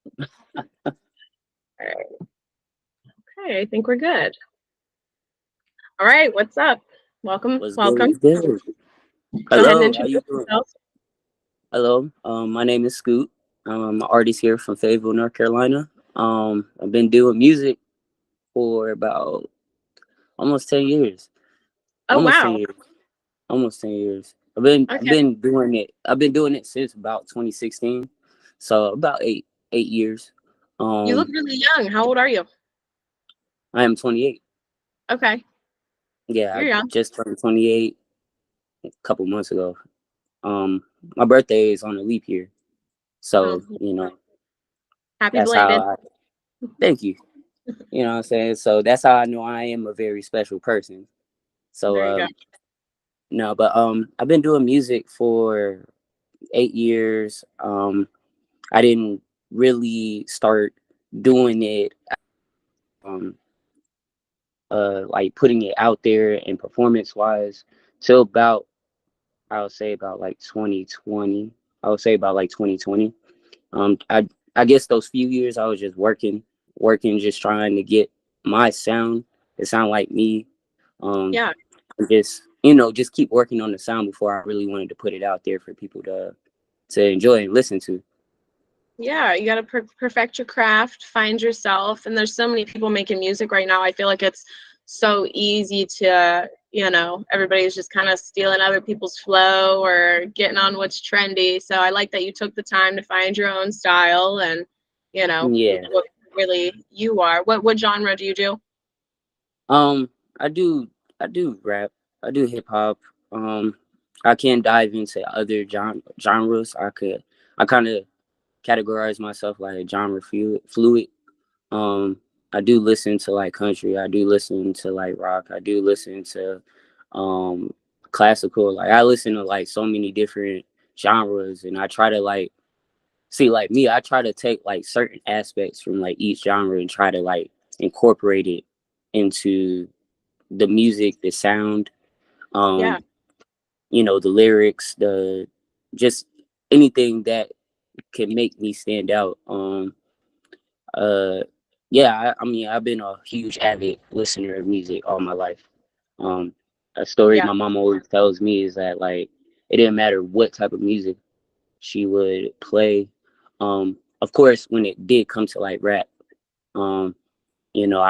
All right. Okay, I think we're good. All right, what's up? Welcome, What's good? welcome. What's good? Go ahead and Hello, how introduce you doing? yourself. Hello, my name is Skoot. I'm an artist here from Fayetteville, North Carolina. I've been doing music for about almost 10 years. Oh Almost ten wow. years. Almost 10 years. I've Okay. been doing it. I've been doing it since about 2016. So about eight years. You look Um, really young. How old are you? I am 28. Okay. Yeah, I You're young. just turned 28 a couple months ago. Um, my birthday is on a leap year, Oh, so happy that's how belated. I. Thank you. You know what I'm saying? So that's how I know I am a very special person. So There you go. no, but I've been doing music for 8 years. I didn't really start doing it um like putting it out there and performance wise till about I would say about like 2020. I would say about like 2020. I guess those few years I was just working, just trying to get my sound to sound like me. Um, Yeah. just just keep working on the sound before I really wanted to put it out there for people to enjoy and listen to. Yeah, you got to perfect your craft, find yourself. And there's so many people making music right now. I feel like it's so easy to, everybody's just kind of stealing other people's flow or getting on what's trendy. So I like that you took the time to find your own style and, Yeah. what really you are. What genre do you do? Um, I do I do rap. I do hip hop. Um, I can dive into other genres. I kind of categorize myself like genre fluid. Um, I do listen to like country. I do listen to like rock. I do listen to um classical. Like I listen to like so many different genres, and I try to like see like me. I try to take like certain aspects from like each genre and try to like incorporate it into the music, the sound, Yeah. um, the lyrics, the just anything that can make me stand out. Uh yeah, I mean I've been a huge avid listener of music all my life. um a story Yeah. my mom always tells me is that like it didn't matter what type of music she would play. Of course when it did come to like rap, um you know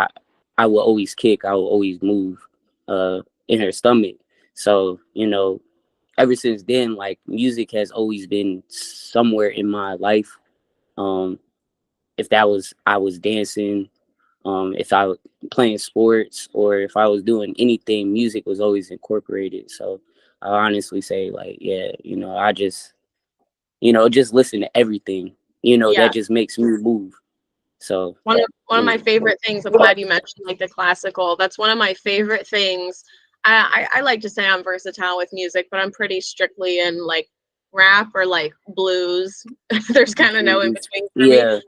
I will always kick, I will always move in her stomach. So ever since then like music has always been somewhere in my life. um if that was I was dancing, if I was playing sports, or if I was doing anything, music was always incorporated. So I honestly say like, yeah, I just just listen to everything, that Yeah. just makes me move. So One of you my favorite things, I'm glad you mentioned like the classical. That's one of my favorite things. I like to say I'm versatile with music, but I'm pretty strictly in like rap or like blues. There's kind of no in know, between for me. yeah,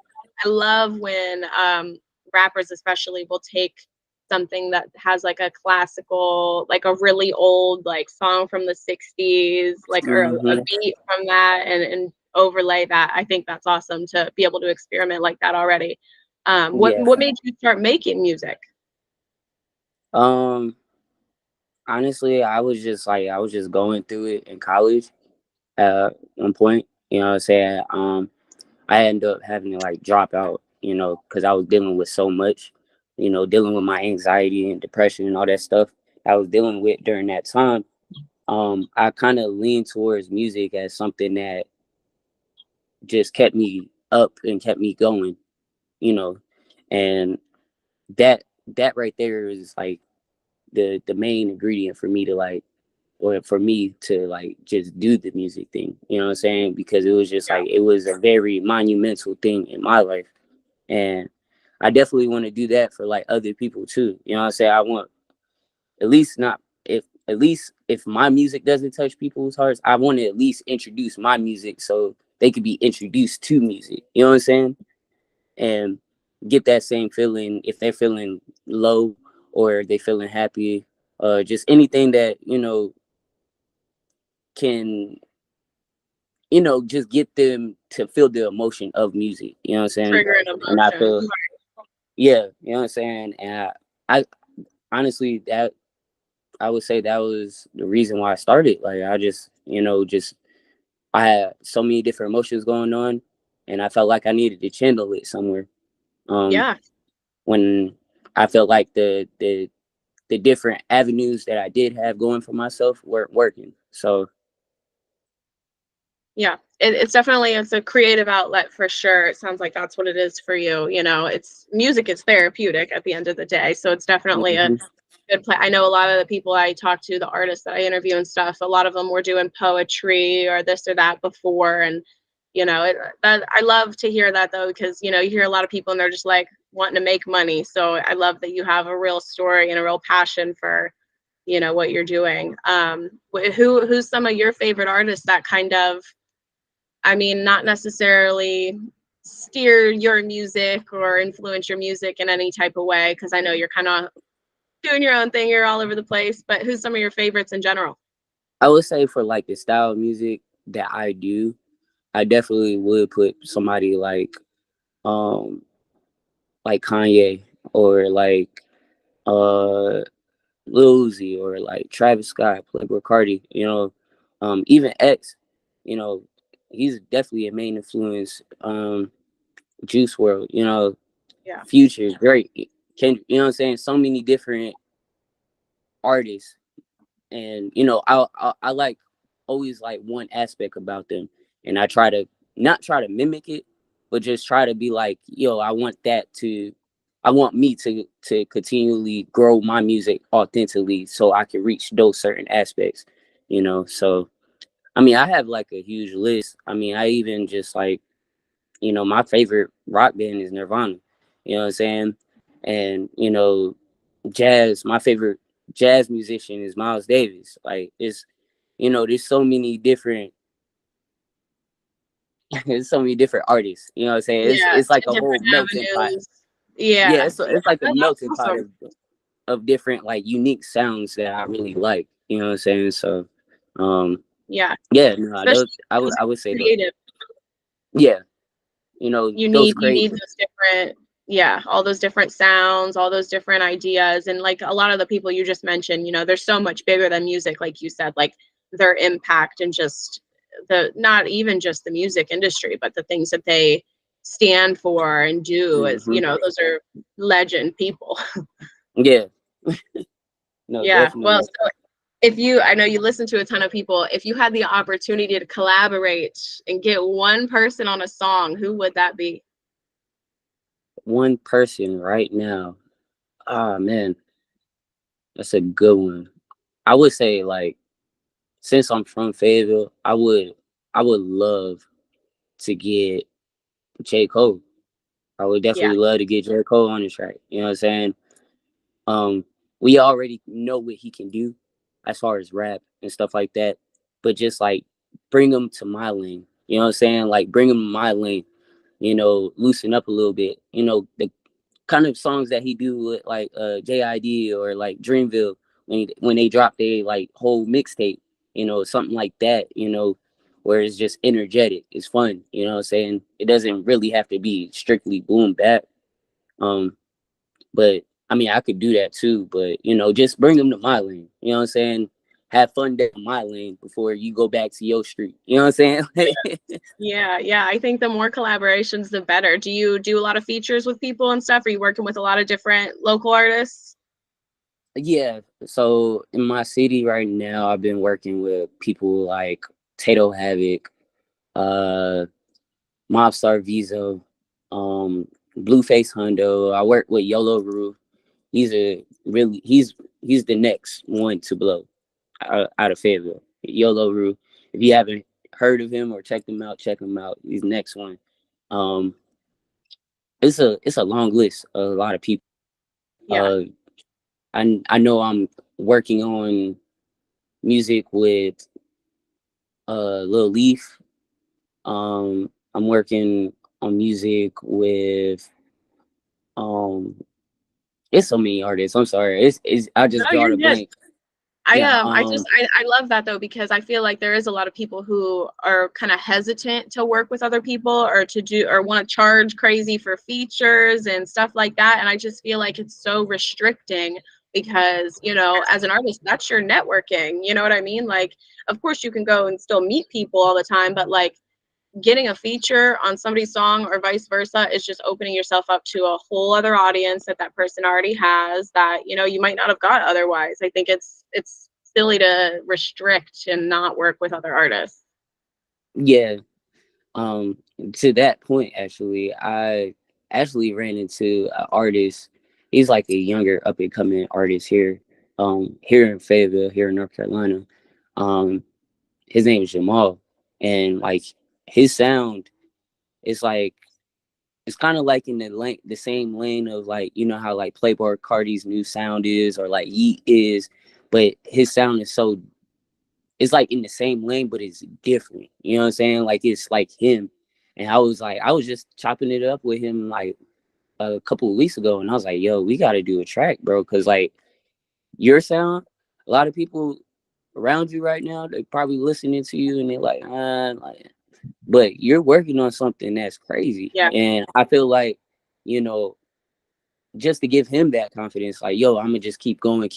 I love when rappers especially will take something that has like a classical, like a really old like song from the 60s, like or a hmm beat from that and overlay that. I think that's awesome to be able to experiment like that already. What yeah. what made you start making music? Um, Honestly, I was just going through it in college at one point. You know what I'm saying? I ended up having to like drop out, because I was dealing with so much, dealing with my anxiety and depression and all that stuff I was dealing with during that time. I kind of leaned towards music as something that just kept me up and kept me going, you know, and that right there is like the main ingredient for me to like, or for me to like just do the music thing, you know what I'm saying? Because it was just Yeah. like it was a very monumental thing in my life. And I definitely want to do that for like other people too. You know what I'm saying? I want at least not if at least if my music doesn't touch people's hearts, I want to at least introduce my music so they could be introduced to music. You know what I'm saying? And get that same feeling if they're feeling low or they feeling happy. Just anything that, can, just get them to feel the emotion of music. You know what I'm saying? Trigger an And I emotion. feel, yeah, you know what I'm saying. And I honestly, that I would say that was the reason why I started. Like I just, just I had so many different emotions going on, and I felt like I needed to channel it somewhere. Um, Yeah. when I felt like the different avenues that I did have going for myself weren't working. So Yeah, it's definitely it's a creative outlet for sure. It sounds like that's what it is for you. You know, it's music is therapeutic at the end of the day. So it's definitely a mhm, good play. I know a lot of the people I talk to, the artists that I interview and stuff, a lot of them were doing poetry or this or that before. And, I love to hear that though, because, you hear a lot of people and they're just like wanting to make money. So I love that you have a real story and a real passion for, what you're doing. Who's some of your favorite artists that kind of, I mean, not necessarily steer your music or influence your music in any type of way, because I know you're kind of doing your own thing, you're all over the place, but who's some of your favorites in general? I would say for like the style of music that I do, I definitely would put somebody um like Kanye or like uh Lil Uzi or like Travis Scott, Playboi Carti, even X, you know, he's definitely a main influence. Juice World, Yeah. Future, Drake, Kendrick, you know what I'm saying? So many different artists, and I like always like one aspect about them, and I try to not try to mimic it, but just try to be like, yo, I want me to continually grow my music authentically so I can reach those certain aspects, So I mean, I have like a huge list. I mean, I even just like, my favorite rock band is Nirvana. You know what I'm saying? And jazz. My favorite jazz musician is Miles Davis. Like there's so many different, there's so many different artists. You know what I'm saying? It's Yeah, it's like a whole different melting pot. avenues. Yeah, Yeah, yeah, it's like a no, that's melting pot awesome. of different like unique sounds that I really like. You know what I'm saying? So, Yeah, yeah, no, especially because I would say you're those. creative. Yeah, You those need you crazy. need those different, yeah, all those different sounds, all those different ideas, and like a lot of the people you just mentioned, they're so much bigger than music, like you said, like their impact and just the not even just the music industry, but the things that they stand for and do is, Hmm. those are legend people. Yeah, no, Yeah. Well, definitely. so I know you listen to a ton of people, if you had the opportunity to collaborate and get one person on a song, who would that be? One person right now. Ah man, that's a good one. I would say like since I'm from Fayetteville, I would love to get J. Cole. I would Yeah. definitely love to get J. Cole on the track. You know what I'm saying? Um, we already know what he can do as far as rap and stuff like that. But just like bring him to my lane. You know what I'm saying? Like bring him to my lane, loosen up a little bit. The kind of songs that he do with like JID or like Dreamville when they drop their like whole mixtape, something like that, where it's just energetic, it's fun, you know what I'm saying? It doesn't really have to be strictly boom bap. Um, but I mean I could do that too, but just bring them to my lane, you know what I'm saying? Have fun down my lane before you go back to your street. You know what I'm saying? Yeah, yeah. I think the more collaborations, the better. Do you do a lot of features with people and stuff? Are you working with a lot of different local artists? Yeah, so in my city right now, I've been working with people like Tato Havoc, uh, Mobstar Visa, Blueface Hundo. I work with Yolo Roo. He's the next one to blow out of Fayetteville. Yolo Roo. If you haven't heard of him or checked him out, check him out. He's the next one. Um, it's a long list of a lot of people. Yeah. Uh, I know I'm working on music with Lil Leaf. I'm working on music with um it's so many artists. I'm sorry. It's I No, just drawed you're a good. blank. Yeah. I love that though, because I feel like there is a lot of people who are kind of hesitant to work with other people or to do or want to charge crazy for features and stuff like that. And I just feel like it's so restricting because, you know, as an artist, that's your networking. You know what I mean? Like, of course you can go and still meet people all the time, but like getting a feature on somebody's song or vice versa is just opening yourself up to a whole other audience that that person already has that, you know, you might not have got otherwise. I think it's silly to restrict and not work with other artists. Yeah. Um, to that point, actually, I actually ran into an artist. He's like a younger up and coming artist here, here in Fayetteville, here in North Carolina. Um, his name is Jamal, and like his sound is like it's kind of like in the same lane of like you know how like Playboy Cardi's new sound is or like Yeet is, but his sound is so it's like in the same lane, but it's different. You know what I'm saying? Like it's like him. And I was just chopping it up with him like a couple of weeks ago, and I was like, yo, we got to do a track, bro, because like your sound, a lot of people around you right now, they probably listening to you and they're like, but you're working on something that's crazy, Yeah. and I feel like, you know, just to give him that confidence, like, yo, I'm gonna just keep going.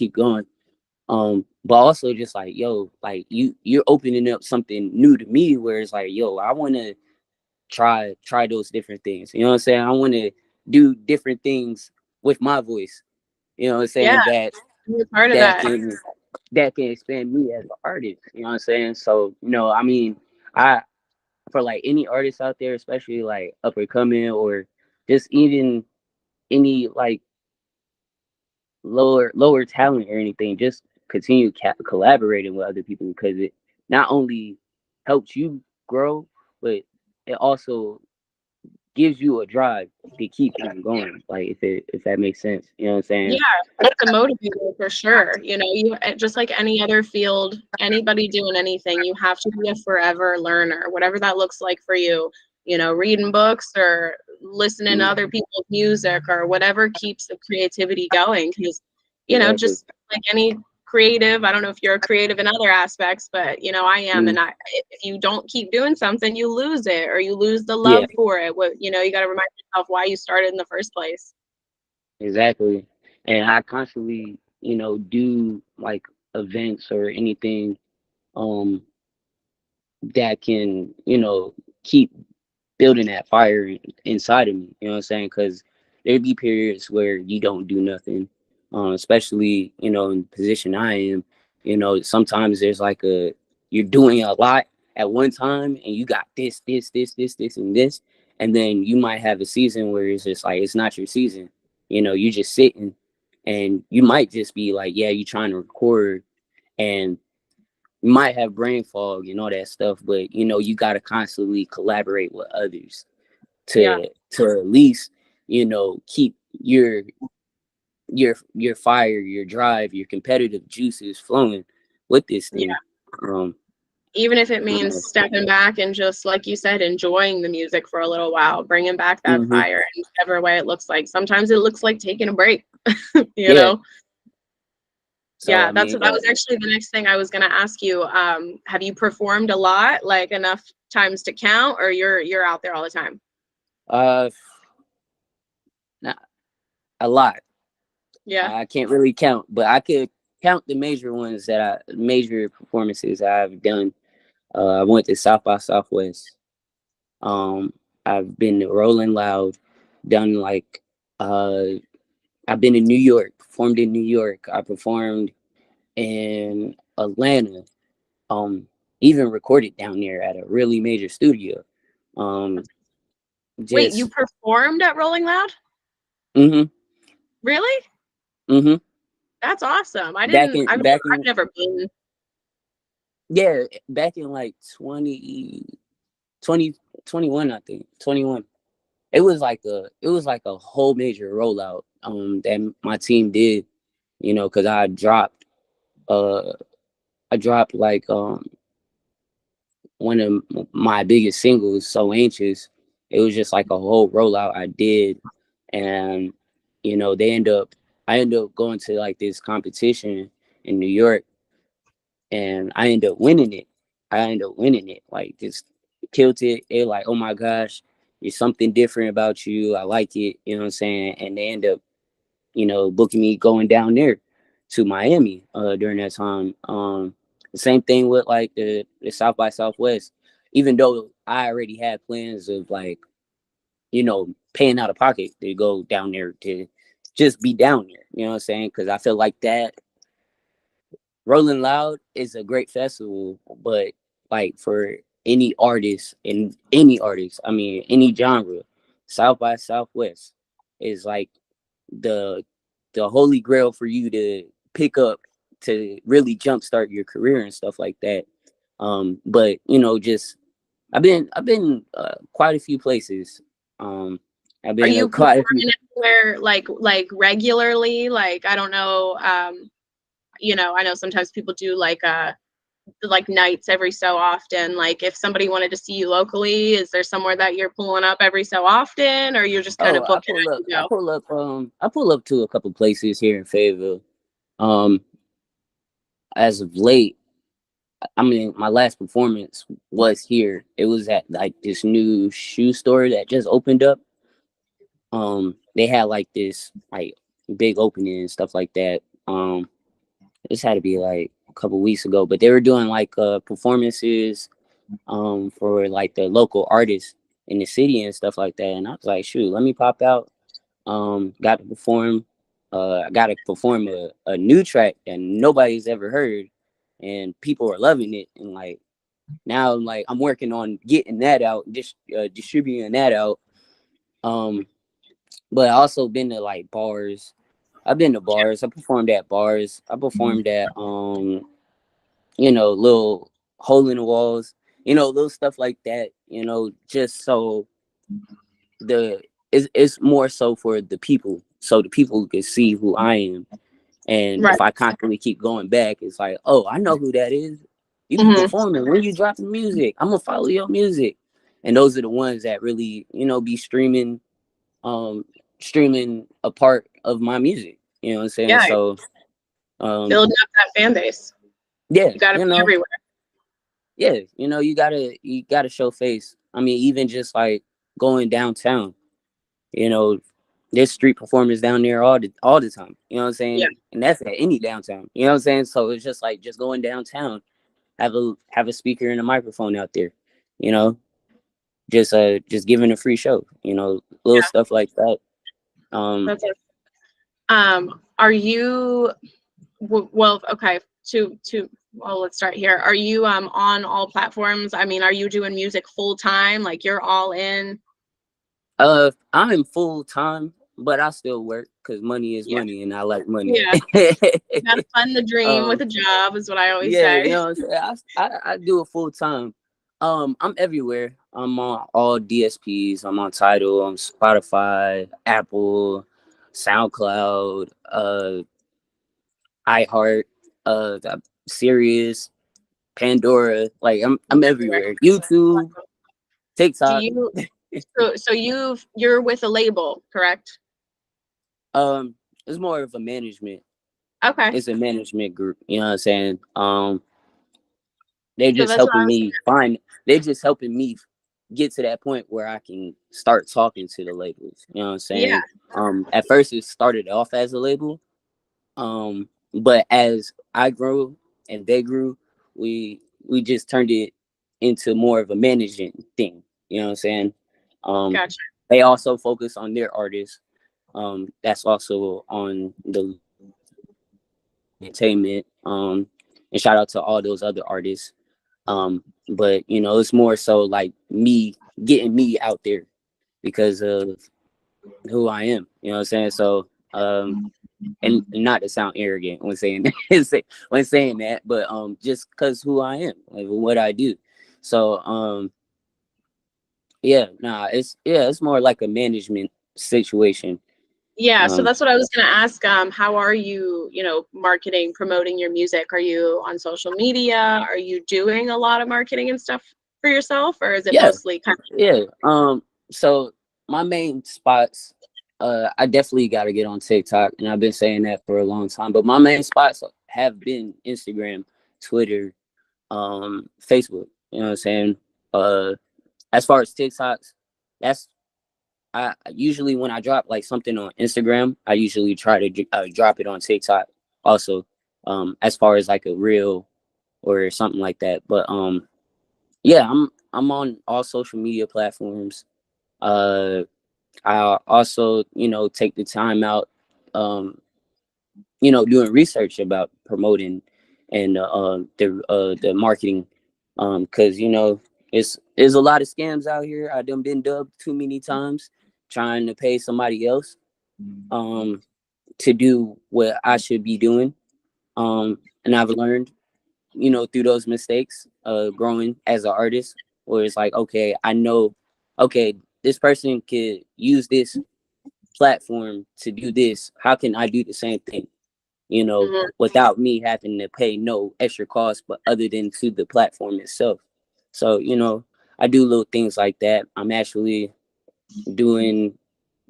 But also just like, yo, like you're opening up something new to me where it's like, yo, I want to try those different things. You know what I'm saying? I want to do different things with my voice. You know what I'm Yeah. saying? Be a part of That that. can that can expand me as an artist. You know what I'm saying? So, you know, I mean, I for like any artist out there, especially like up and coming or just even any like lower talent or anything, just continue collaborating with other people because it not only helps you grow, but it also gives you a drive to keep on going. Like if that makes sense, you know what I'm Yeah, saying? it's a motivator for sure. You know, you just like any other field, anybody doing anything, you have to be a forever learner, whatever that looks like for you. You know, reading books or listening to Mhm. other people's music or whatever keeps the creativity going. Because, you know, Exactly. just like any creative, I don't know if you're creative in other aspects, but you know, I am. Mhm. And if you don't keep doing something, you lose it or you lose the Yeah, love for it. What, you know, you got to remind yourself why you started in the first place. exactly. And I constantly, you know, do like events or anything um that can, you know, keep building that fire inside of me. You know what I'm saying? Because there'd be periods where you don't do nothing, especially you know in the position I am. You know, sometimes there's like you're doing a lot at one time, and you got this, and this, and then you might have a season where it's just like it's not your season. You know, you just sitting, and you might just be like, yeah, you're trying to record, and you might have brain fog and all that stuff, but you know, you got to constantly collaborate with others Yeah. to at least, you know, keep your fire, your drive, your competitive juices flowing with this thing. Um, Even if it means uh, stepping back and just like you said enjoying the music for a little while, bringing back that mhm. fire in whatever way it looks like. Sometimes it looks like taking a break. You Yeah. know. So Yeah, I mean, that was actually the next thing I was going to ask you. Have you performed a lot, like enough times to count, or you're out there all the time? uh, not a lot. Yeah. I can't really count, but I could count the major performances I've done. I went to South by Southwest. Um, I've been to Rolling Loud, done like uh I've been in New York, performed in New York. I performed in Atlanta. Um, even recorded down there at a really major studio. Um, Wait, you just performed at Rolling Loud? mm-hmm, Really? mm-hmm. That's awesome. Back in back I've in never been. yeah, back in like 2021, I think 21. It was like a whole major rollout that my team did, you know, because uh I dropped like one of my biggest singles, So Anxious. It was just like a whole rollout I did. And, you know, I ended up going to like this competition in New York. and I ended up winning it. Like just killed it. They're like, oh my gosh, there's something different about you. I like it. You know what I'm saying? And they end up, booking me going down there to Miami during that time. The same thing with like the South by Southwest. Even though I already had plans of like, paying out of pocket to go down there to just be down there. You know what I'm saying? Because I feel like that Rolling Loud is a great festival, but like for any artist, I mean any genre, South by Southwest is like the the holy grail for you to pick up to really jumpstart your career and stuff like that. But just I've been quite a few places. I've Are been you quite a few. performing anywhere like regularly? Like, I don't know, I know sometimes people do like nights every so often. Like, if somebody wanted to see you locally, is there somewhere that you're pulling up every so often, or you're just kind Oh, of booking as you go? I pull up to a couple places here in Fayetteville. Um, as of late, I mean, my last performance was here. It was at like this new shoe store that just opened up. They had like this like big opening and stuff like that. This had to be like a couple weeks ago, but they were doing like performances for like the local artists in the city and stuff like that. And I was like, shoot, let me pop out. Got to perform. I got to perform a new track that nobody's ever heard, and people are loving it. And like now, I'm working on getting that out, distributing that out. Um, but I also been to like bars. I've been to bars. I performed at bars. I performed at little hole in the walls, little stuff like that. Just so it's more so for the people, so the people can see who I am. And Right. if I constantly keep going back, it's like, oh, I know who that is. You be Hmm. performing when you dropping music. I'm gonna follow your music. And those are the ones that really, be um, streaming a part of my music. You know what I'm saying? Yeah, So, um, building up that fan base. yeah, You got to be everywhere. yeah, you gotta show face. I mean, even just like going downtown, you know, there's street performers down there all the time. You know what I'm Yeah, saying? And that's at any downtown. You know what I'm saying? So it's just like just going downtown, have a speaker and a microphone out there, you know, just giving a free show, little yeah. stuff like that. Um, That's it. Are you well? Okay. Well, let's start here. Are you on all platforms? I mean, are you doing music full time? Like, you're all in? I'm full time, but I still work because money is Yeah. money, and I like money. Yeah. Gotta fund the dream with um, a job is what I always yeah, say. what I'm saying. I do it full time. I'm everywhere. I'm on all DSPs. I'm on Tidal. I'm Spotify, Apple, SoundCloud, iHeart, uh, Sirius, Pandora. Like I'm Everywhere. everywhere. YouTube, Do TikTok. you so you're with a label, correct? Um, it's more of a management. Okay. It's a management group. You know what I'm saying? They're So just that's what I helping was me find. They're just helping me get to that point where I can start talking to the labels. You know what I'm Yeah. saying? At first it started off as a label. But as I grew and they grew, we just turned it into more of a managing thing. You know what I'm saying? Um, Gotcha. they also focus on their artists. That's also on the entertainment. And shout out to all those other artists. But it's more so like me getting me out there because of who I am. You know what I'm saying? So and not to sound arrogant when saying that, when saying that, but just because who I am, like what I do. So it's more like a management situation. Yeah, so Um, that's what I was gonna ask. How are you, marketing, promoting your music? Are you on social media? Are you doing a lot of marketing and stuff for yourself, or is it yeah, mostly kind of? yeah. So my main spots, I definitely got to get on TikTok, and I've been saying that for a long time. But my main spots have been Instagram Twitter, Facebook. You know what I'm saying? Uh, as far as TikToks, that's I usually when I drop like something on Instagram, I usually try to drop it on TikTok also. As far as like a reel or something like that. But yeah, I'm on all social media platforms. Uh, I also take the time out, um, doing research about promoting and the marketing, because it's a lot of scams out here. I done been dubbed too many times trying to pay somebody else um to do what I should be doing. And I've learned through those mistakes, growing as an artist, where it's like, okay, I know, okay, this person could use this platform to do this. How can I do the same thing? Mhm. Without me having to pay no extra cost, but other than to the platform itself. So, I do little things like that. I'm actually doing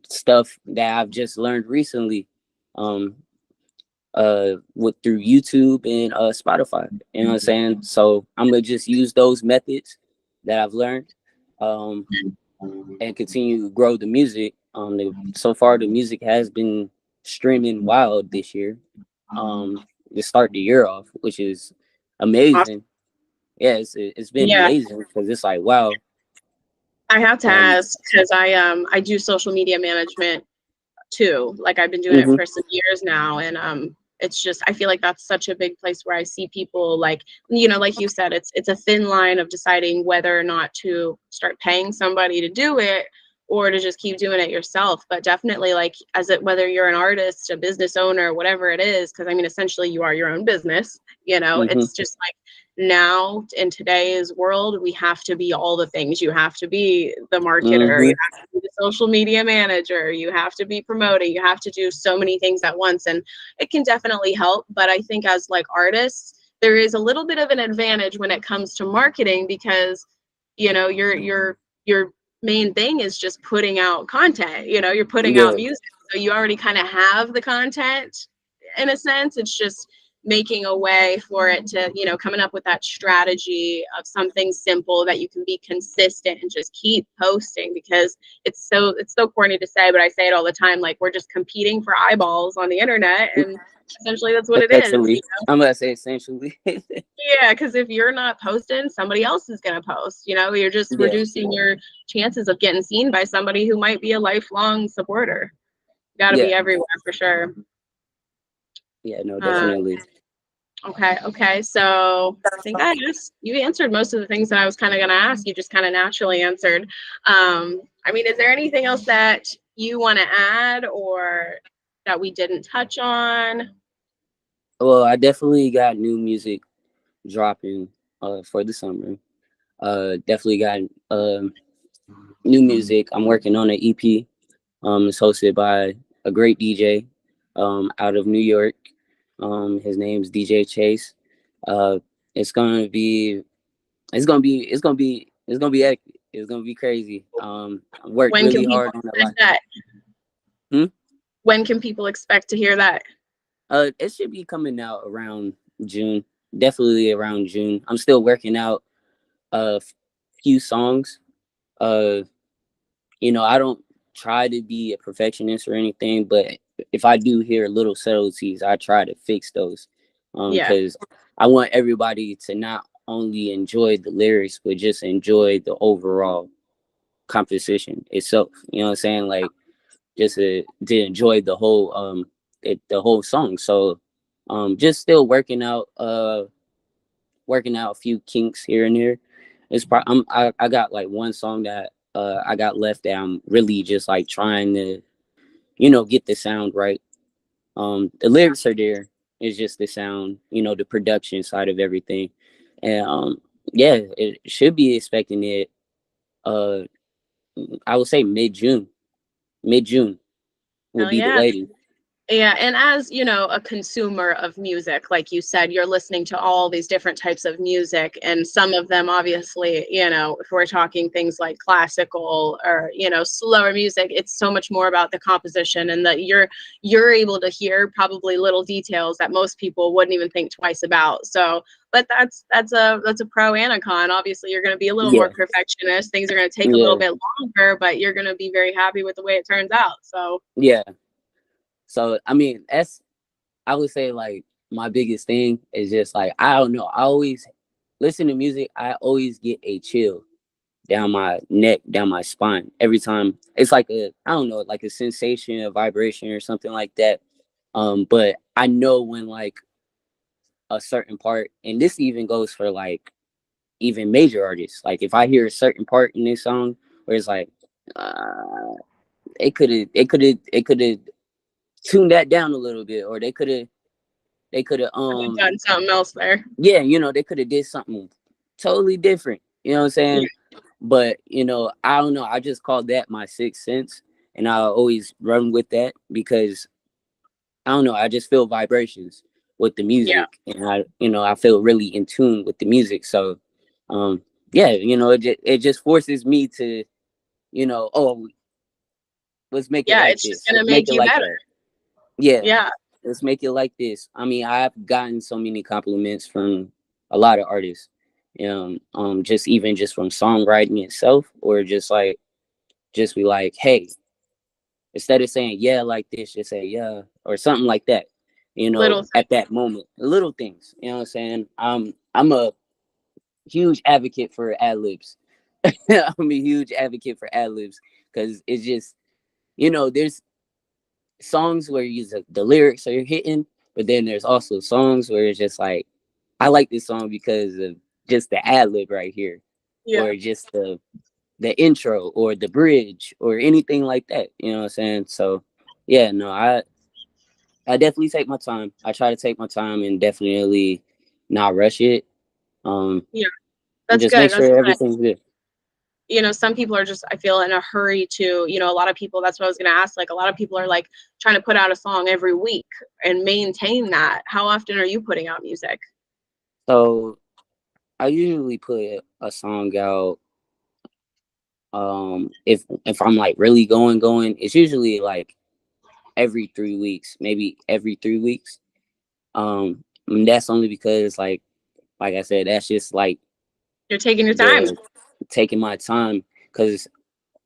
stuff that I've just learned recently. Um, with through YouTube and Spotify. You know what I'm saying? So I'm gonna just use those methods that I've learned, um, and continue to grow the music. So far the music has been streaming wild this year. To start the year off, which is Awesome. amazing. Yeah, it's been Yeah, amazing because it's like wow. I have to Um, ask because I do social media management too. Like I've been doing it mhm, for some years now, and it's just I feel like that's such a big place where I see people like like you said, it's a thin line of deciding whether or not to start paying somebody to do it or to just keep doing it yourself. But definitely like as it whether you're an artist, a business owner, whatever it is, because I mean essentially you are your own business. mhm, It's just like now in today's world we have to be all the things. You have to be the marketer, you mhm. have to be the social media manager, you have to be promoting, you have to do so many things at once, and it can definitely help. But I think as like artists there is a little bit of an advantage when it comes to marketing because your main thing is just putting out content. You're putting out Yeah. music, so you already kind of have the content in a sense. It's just making a way for it to, coming up with that strategy of something simple that you can be consistent and just keep posting because it's so corny to say, but I say it all the time. Like we're just competing for eyeballs on the internet, and essentially that's what it is. Essentially, I'm gonna say essentially. Yeah, because if you're not posting, somebody else is gonna post. You're just Yeah. reducing your chances of getting seen by somebody who might be a lifelong supporter. Got to be Yeah. everywhere for sure. Yeah. No, Um, definitely. okay. So I think you answered most of the things that I was kind of gonna ask. You just kind of naturally answered. I mean, is there anything else that you want to add or that we didn't touch on? Well, I definitely got new music dropping for the summer. Definitely got new music. I'm working on an EP. It's hosted by a great DJ out of New York. His name's DJ Chase. Uh, it's gonna be it's gonna be epic. It's gonna be crazy. I worked When can really people hard on a lot. expect that? Hmm? When can people expect to hear that? It should be coming out around June. Definitely around June. I'm still working out a few songs. Uh, I don't try to be a perfectionist or anything, but if I do hear little subtleties, I try to fix those. Yeah. Because I want everybody to not only enjoy the lyrics, but just enjoy the overall composition itself. You know what I'm saying? Like just to enjoy the whole song. So just still working out a few kinks here and there. I got like one song that I got left that I'm really just like trying to get the sound right. The lyrics are there. It's just the sound, the production side of everything. And yeah, it should be expecting it uh I would say mid June. Mid June would Hell be the yeah. latest. Yeah, and as you know, a consumer of music, like you said, you're listening to all these different types of music, and some of them, obviously, you know, if we're talking things like classical or slower music, it's so much more about the composition, and that you're able to hear probably little details that most people wouldn't even think twice about. So, but that's a pro and a con. Obviously, you're going to be a little more Yeah, perfectionist. Things are going to take a little yeah, bit longer, but you're going to be very happy with the way it turns out. So, yeah. So I mean, that's I would say like my biggest thing is just like I don't know. I always listen to music. I always get a chill down my neck, down my spine every time. It's like a I don't know, like a sensation, a vibration, or something like that. But I know when like a certain part, and this even goes for like even major artists. Like if I hear a certain part in this song where it's like, uh, it could have tuned that down a little bit, or they could have done something else there. yeah, they could have did something totally different. You know what I'm saying? But I don't know. I just call that my sixth sense, and I always run with that because I don't know. I just feel vibrations with the Yeah. music, and I feel really in tune with the music. So, yeah, it just forces me to, oh, let's make it Yeah, like it's just this. gonna Let's make make it you like better. that. Yeah, Yeah. let's make it like this. I mean, I've gotten so many compliments from a lot of artists, just even just from songwriting itself, or just be like, hey, instead of saying yeah like this, just say yeah or something like that. Little At things. that moment, little things. You know what I'm saying? I'm a huge advocate for ad libs. I'm a huge advocate for ad libs because it's just there's songs where the lyrics are hitting, but then there's also songs where it's just like I like this song because of just the ad lib right here, Yeah. or just the intro or the bridge or anything like that. You know what I'm saying? So yeah, no, I definitely take my time. I try to take my time and definitely not rush it. Um, Yeah. and That's just make good. That's sure good. everything's good. Some people are just, I feel, in a hurry to, a lot of people, that's what I was gonna ask. Like a lot of people are like trying to put out a song every week and maintain that. How often are you putting out music? So I usually put a song out. If I'm like really going, it's usually like every 3 weeks, maybe every 3 weeks. And that's only because like I said, that's just like You're taking your time. the taking my time because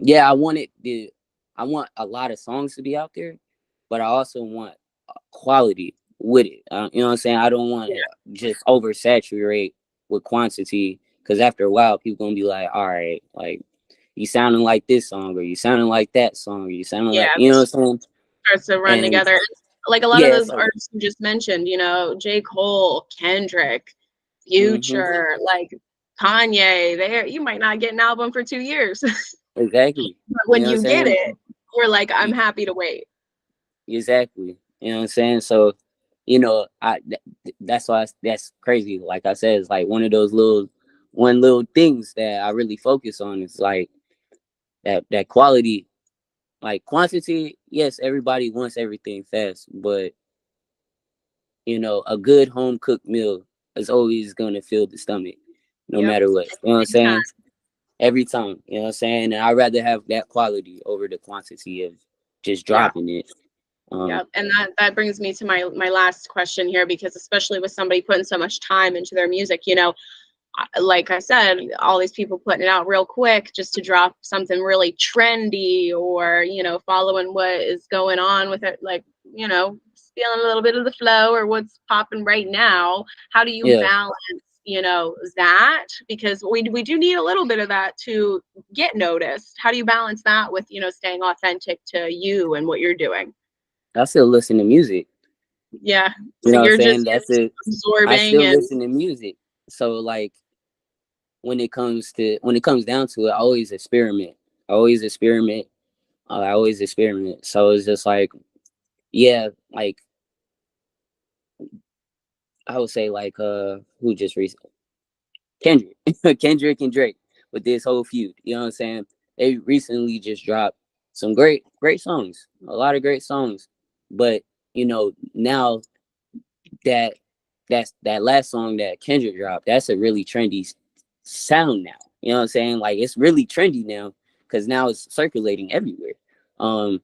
yeah, I want a lot of songs to be out there, but I also want quality with it. You know what I'm saying? I don't want Yeah. to just oversaturate with quantity because after a while, people gonna be like, all right, like you sounding like this song, or you sounding like that song, or you sounding Yeah. like, you know what I'm saying? Starts to run And together. Like a lot of yeah, those so artists you just mentioned, J. Cole, Kendrick, hmm Future, like Kanye, there you might not get an album for 2 years. exactly. But You when know what I'm you get saying? it, you're like, I'm You, happy to wait. exactly. You know what I'm saying? So, that's why that's crazy. Like I said, it's like one little things that I really focus on. It's like that quality, like quantity. Yes, everybody wants everything fast, but a good home cooked meal is always gonna fill the stomach, no Yep. matter what. You know what I'm Every time. saying? Every time. You know what I'm saying? And I'd rather have that quality over the quantity of just Yeah. dropping it. Um, Yep. And that brings me to my last question here, because especially with somebody putting so much time into their music, like I said, all these people putting it out real quick just to drop something really trendy, or, following what is going on with it, like, stealing a little bit of the flow or what's popping right now. How do you yeah, balance, that? Because we do need a little bit of that to get noticed. How do you balance that with, staying authentic to you and what you're doing? I still listen to music. Yeah. You So know what I'm you're saying? just That's it. I absorbing still and listen to music. So like when it comes down to it, I always experiment. I always experiment. I always experiment. So it's just like, yeah, like I would say like who just recently Kendrick. Kendrick and Drake with this whole feud. You know what I'm saying? They recently just dropped some great songs. A lot of great songs. But now that that last song that Kendrick dropped, that's a really trendy sound now. You know what I'm saying? Like it's really trendy now because now it's circulating everywhere. Um,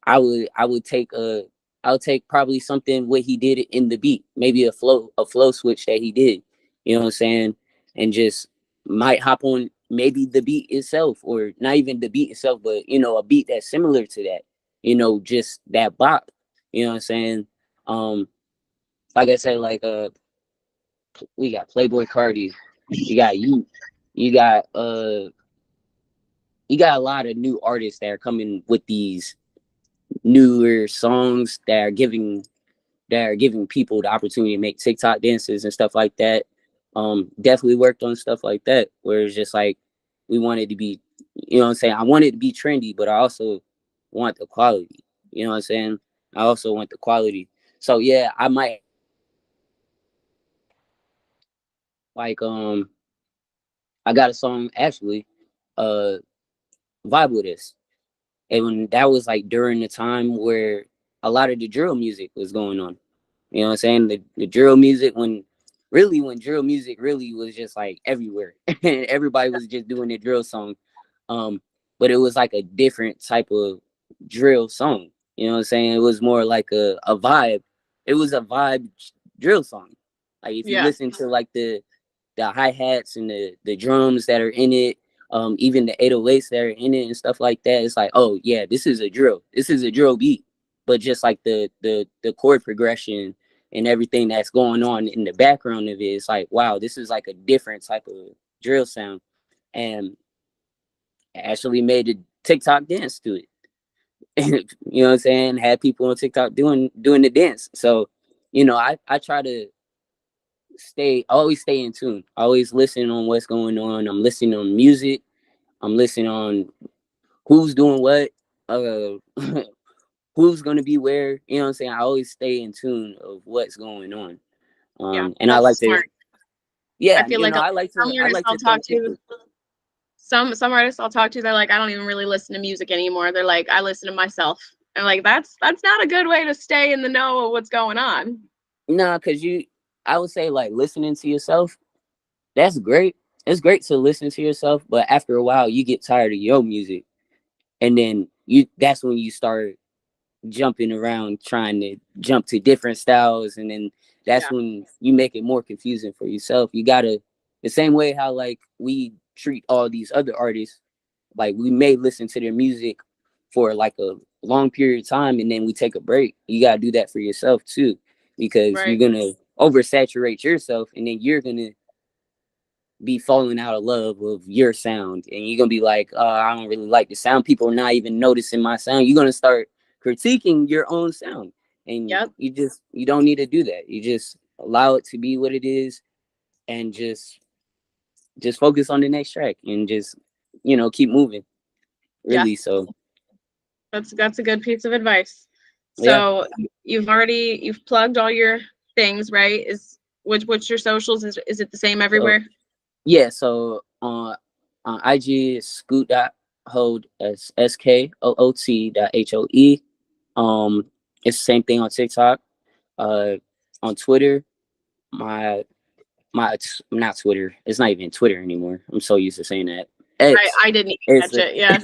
I would take I would take probably something what he did in the beat, maybe a flow switch that he did. You know what I'm saying? And just might hop on maybe the beat itself, or not even the beat itself, but a beat that's similar to that. Just that bop. You know what I'm saying? Um, like I said, like we got Playboy Cardi, you got you got you got a lot of new artists that are coming with these newer songs that are giving people the opportunity to make TikTok dances and stuff like that. Definitely worked on stuff like that where it's just like we wanted to be, what I'm saying? I wanted to be trendy, but I also want the quality. You know what I'm saying? I also want the quality. So yeah, I might like I got a song actually, uh vibe with this. And when that was like during the time where a lot of the drill music was going on. You know what I'm saying? The drill music when drill music really was just like everywhere. And everybody was just doing the drill song. Um, but it was like a different type of drill song. You know what I'm saying? It was more like a vibe. It was a vibe drill song. Like if you Yeah, listen to like the hi-hats and the drums that are in it, even the 808s that are in it and stuff like that, it's like, oh yeah, this is a drill. This is a drill beat. But just like the chord progression and everything that's going on in the background of it, it's like, wow, this is like a different type of drill sound. And actually made a TikTok dance to it. You know what I'm saying? Had people on TikTok doing the dance. So, I try to always stay in tune. Always listen on what's going on. I'm listening on music. I'm listening on who's doing what, uh who's gonna be where. You know what I'm saying? I always stay in tune of what's going on. yeah, And I like that's to, smart. I yeah, feel like some I artists like I'll to talk thank to, people. some artists I'll talk to, they're like, I don't even really listen to music anymore. They're like, I listen to myself. And like that's not a good way to stay in the know of what's going on. Nah, cause I would say like listening to yourself, that's great. It's great to listen to yourself, but after a while you get tired of your music. And then that's when you start jumping around trying to jump to different styles, and then that's Yeah, when you make it more confusing for yourself. You gotta, the same way how like we treat all these other artists, like we may listen to their music for like a long period of time and then we take a break. You gotta do that for yourself too, because you're right. gonna oversaturate yourself, and then you're gonna be falling out of love with your sound, and you're gonna be like, I don't really like the sound. People are not even noticing my sound. You're gonna start critiquing your own sound, and Yep. you don't need to do that. You just allow it to be what it is, and just focus on the next track, and just keep moving. Yeah. Really, so That's a good piece of advice. yeah. So you've plugged all your things, right? Is what's your socials? Is it the same So everywhere? yeah, so on IG is Skoot.hold as SKOOT.HOE. It's the same thing on TikTok. Uh, on Twitter, my not Twitter. It's not even Twitter anymore. I'm so used to saying that. X I didn't even is catch it. Yeah.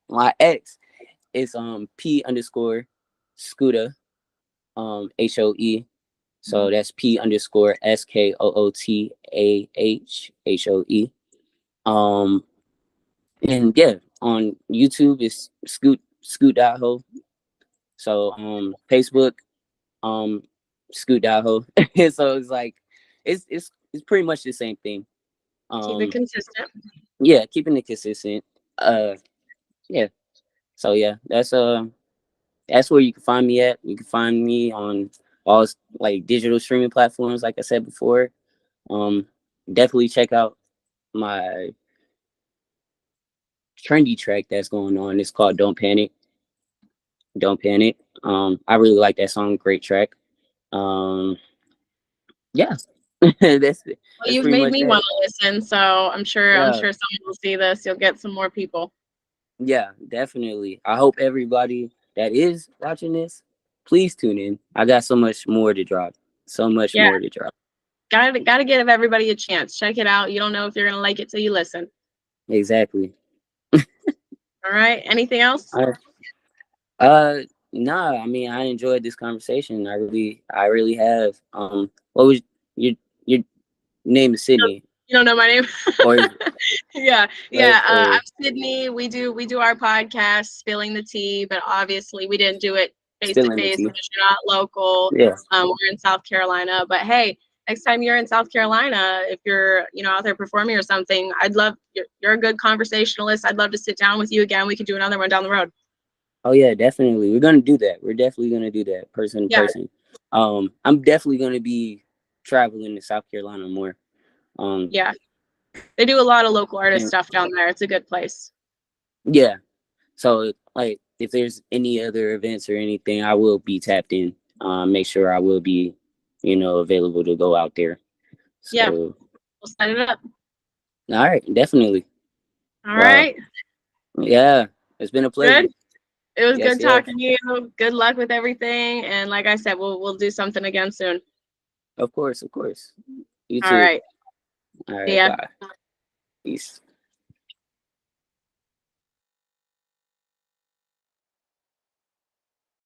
my X is P underscore Scooter HOE. So that's P underscore SKOOTAHHOE. Um, and yeah, on YouTube is Skoot.ho. So Facebook Skoot.ho. So it's like it's pretty much the same thing. Keep it Um, consistent. yeah, keeping it consistent. Yeah. So yeah, that's where you can find me at. You can find me on all like digital streaming platforms, like I said before. Um, definitely check out my trendy track that's going on. It's called Don't Panic. Don't Panic. I really like that song. Great track. Um, yeah, that's Well, that's you've pretty made much me it. want to listen, so I'm Yeah, sure someone will see this. You'll get some more people. yeah, definitely. I hope everybody. that is watching this, please tune in. I got so much more to drop. So much Yeah. more to drop. Gotta give everybody a chance. Check it out. You don't know if you're gonna like it till you listen. Exactly. All right. Anything else? Nah, I mean, I enjoyed this conversation. I really have. What was your name is Sydney, You don't know my name? or Yeah. or I'm Sydney. We do our podcast, Spilling the Tea, but obviously we didn't do it face to Spilling the face Tea? because you're not local. Yeah. We're in South Carolina. But hey, next time you're in South Carolina, if you're out there performing or something, I'd love you're a good conversationalist. I'd love to sit down with you again. We could do another one down the road. Oh yeah, definitely. We're gonna do that. We're definitely gonna do that, person to Yeah. person. I'm definitely gonna be traveling to South Carolina more. Yeah. They do a lot of local artist And, stuff down there. It's a good place. yeah. So like, if there's any other events or anything, I will be tapped in. Make sure I will be, available to go out there. Yeah. So, We'll set it up. all right, definitely. All Wow. right. Yeah, it's been a pleasure. Good. It was Yes, good yes. talking to you. Good luck with everything. And like I said, we'll do something again soon. Of course, of course. You All too. right. All See right, ya. bye. Peace.